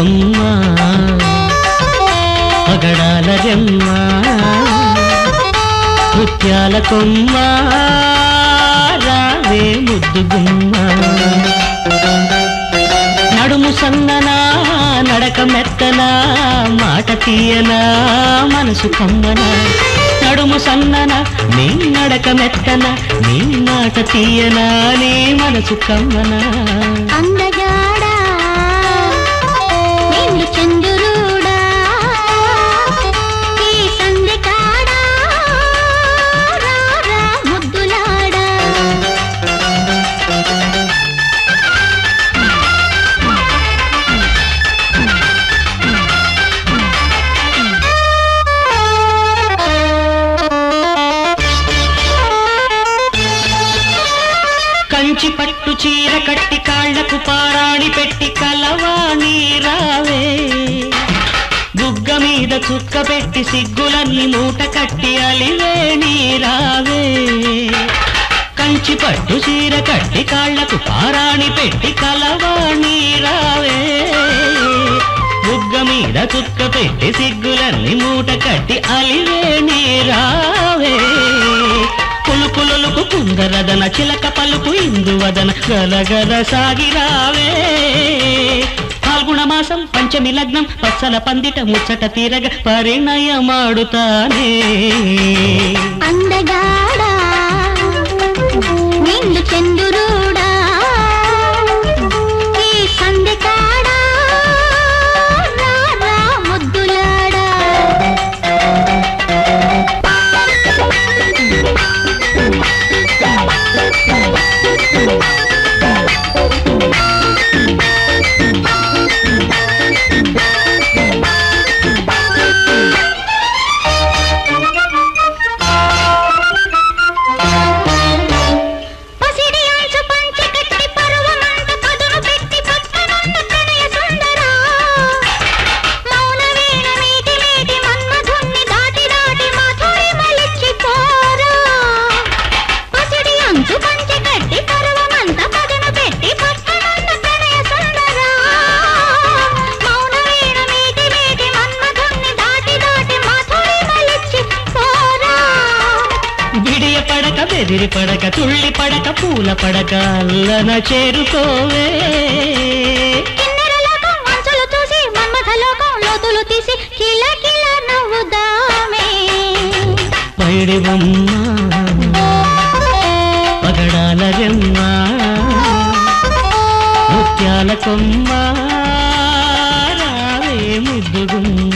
బొమ్మ పగడాల రెమ్మ ముత్యాల కొమ్మ రావే ముద్దు గుమ్మ నడుము సన్ననా నడక మెత్తనా మాట తీయనా మనసు కమ్మనా నడుము సన్ననా నీ నడక మెత్తనా నీ మాట తీయనా నీ మనసు కమ్మనా అందగాడా నిన్ను చంద్రుడా ఈ సంధి కాడా రారా ముద్దులాడా కంచి పట్టు చీర కట్టి కాళ్లకు పారాణి పెట్టి కలవాణి రావే బుగ్గ మీద చుక్క పెట్టి సిగ్గులన్నీ మూట కట్టి అలివేణి రావే కంచి పట్టు చీర కట్టి కాళ్లకు పారాణి పెట్టి కలవాణి రావే బుగ్గ మీద చుక్క పెట్టి సిగ్గులన్నీ మూట కట్టి అలివేణి రావే పులుకులకు కుందరదన చిలక పలుకు ఇందువదన గలగల సాగిరావే ఫాల్గుణ మాసం పంచమి లగ్నం పచ్చల పందిట ముచ్చట తీరగ పరిణయమాడుతానే అందగాడా నిన్ను చంద్రుడా ఈ సంధి కాడా రారా ముద్దులాడా బెదిరి పడక తుళ్ళి పడక పూల పడక అల్లన చేరుకోవే మంచులు చూసి మన్మథలోకం లోతులు తీసి కిల కిల నవ్వుదామే పైడి బొమ్మ పగడాల రెమ్మ ముత్యాల కొమ్మ రావే ముద్దు గుమ్మ